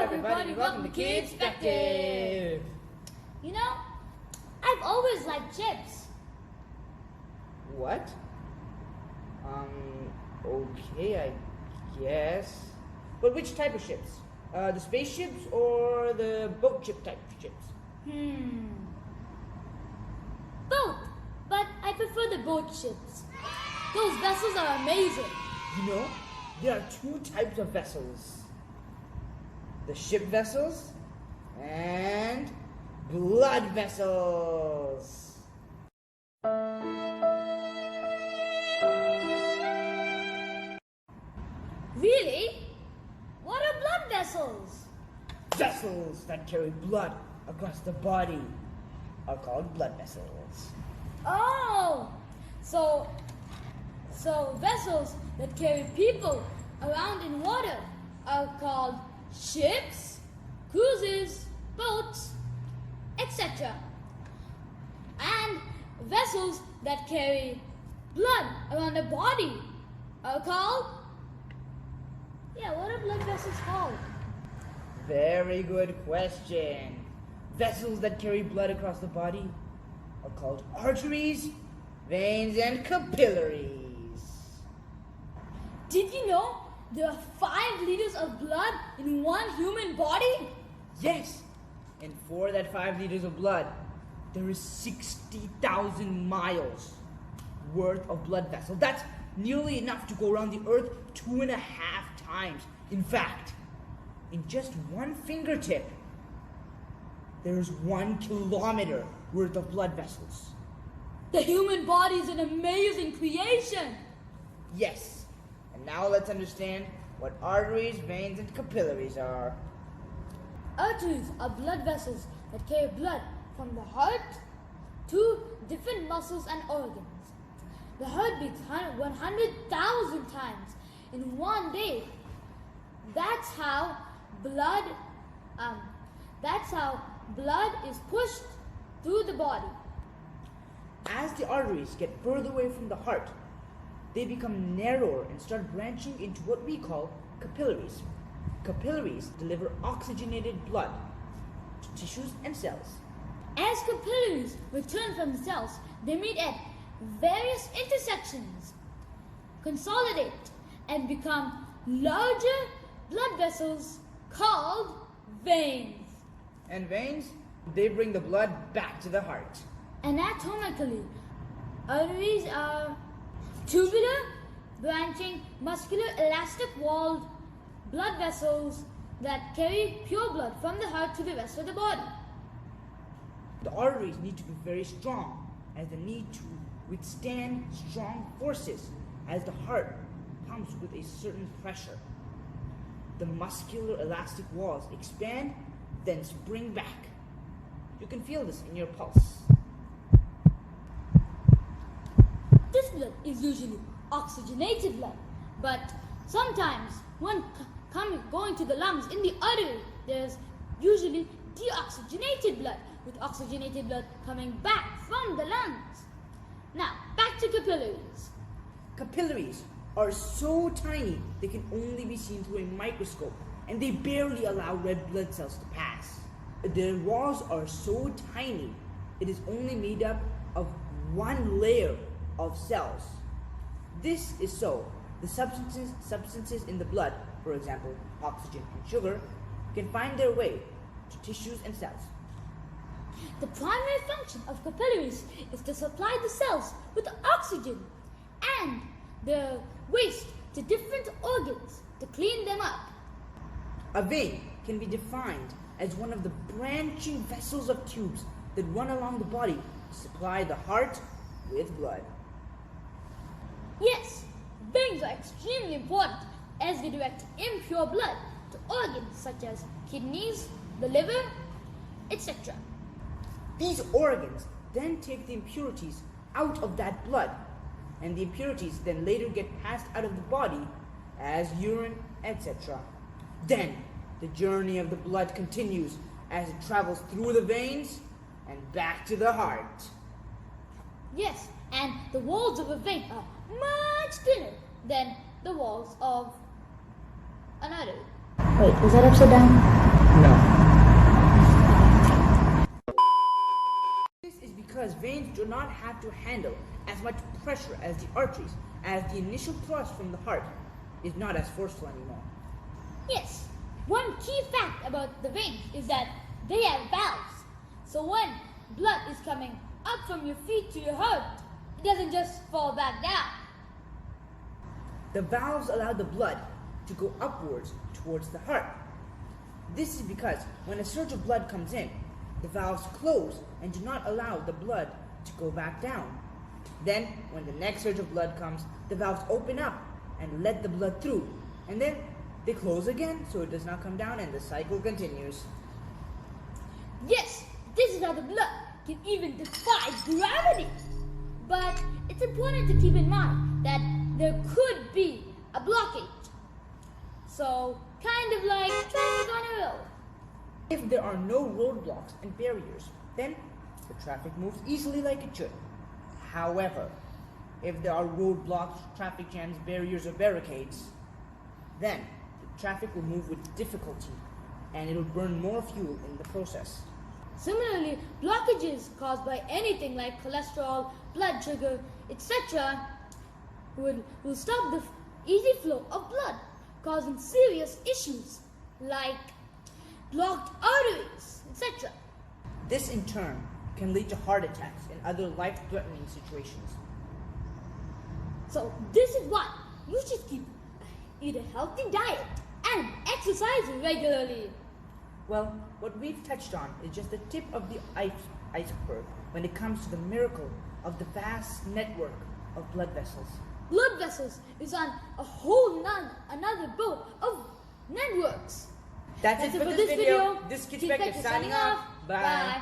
everybody, welcome to Kidspective. You know, I've always liked chips. What? Okay, I guess. But which type of ships? The spaceships or the boat ship type of ships? Both, but I prefer the boat ships. Those vessels are amazing. You know, there are two types of vessels. The ship vessels and blood vessels. Really? What are blood vessels? Vessels that carry blood across the body are called blood vessels. Oh, so vessels that carry people around in water are called ships, cruises, boats, etc. And vessels that carry blood around the body are called... what are blood vessels called? Very good question. Vessels that carry blood across the body are called arteries, veins, and capillaries. Did you know there are 5 liters of blood in one human body? Yes, and for that 5 liters of blood, there is 60,000 miles worth of blood vessels. That's nearly enough to go around the earth 2.5 times. In fact, in just one fingertip, there's 1 kilometer worth of blood vessels. The human body is an amazing creation. Yes. And now let's understand what arteries, veins, and capillaries are. Arteries are blood vessels that carry blood from the heart to different muscles and organs. The heart beats 100,000 times in one day. That's how blood is pushed through the body. As the arteries get further away from the heart, they become narrower and start branching into what we call capillaries. Capillaries deliver oxygenated blood to tissues and cells. As capillaries return from the cells, they meet at various intersections, consolidate, and become larger blood vessels called veins. And veins, they bring the blood back to the heart. Anatomically, arteries are tubular, branching, muscular, elastic-walled blood vessels that carry pure blood from the heart to the rest of the body. The arteries need to be very strong, as they need to withstand strong forces, as the heart pumps with a certain pressure. The muscular elastic walls expand, then spring back. You can feel this in your pulse. This blood is usually oxygenated blood, but sometimes when going to the lungs in the artery, there's usually deoxygenated blood, with oxygenated blood coming back from the lungs. Now, back to capillaries. Capillaries are so tiny they can only be seen through a microscope, and they barely allow red blood cells to pass. Their walls are so tiny, it is only made up of one layer of cells. This is so the substances in the blood, for example, oxygen and sugar, can find their way to tissues and cells. The primary function of capillaries is to supply the cells with oxygen and the waste to different organs to clean them up. A vein can be defined as one of the branching vessels of tubes that run along the body to supply the heart with blood. Yes, veins are extremely important as they direct impure blood to organs such as kidneys, the liver, etc. These organs then take the impurities out of that blood, and the impurities then later get passed out of the body as urine, etc. Then the journey of the blood continues as it travels through the veins and back to the heart. Yes, and the walls of a vein are much thinner than the walls of an artery. Wait, is that upside down? because veins do not have to handle as much pressure as the arteries, as the initial thrust from the heart is not as forceful anymore. Yes, one key fact about the veins is that they have valves. So when blood is coming up from your feet to your heart, it doesn't just fall back down. The valves allow the blood to go upwards towards the heart. This is because when a surge of blood comes in, the valves close and do not allow the blood to go back down. Then, when the next surge of blood comes, the valves open up and let the blood through. And then they close again so it does not come down, and the cycle continues. Yes, this is how the blood can even defy gravity. But it's important to keep in mind that there could be a blockage. So, kind of like traffic on a road. If there are no roadblocks and barriers, then the traffic moves easily like it should. However, if there are roadblocks, traffic jams, barriers, or barricades, then the traffic will move with difficulty and it'll burn more fuel in the process. Similarly, blockages caused by anything like cholesterol, blood sugar, etc. will stop the easy flow of blood, causing serious issues like blocked arteries, etc. This in turn can lead to heart attacks and other life-threatening situations. So this is why you should eat a healthy diet and exercise regularly. Well, what we've touched on is just the tip of the iceberg when it comes to the miracle of the vast network of blood vessels. Blood vessels is on a whole another boat of networks. That's it for this video. This is Kidspective signing off. Bye.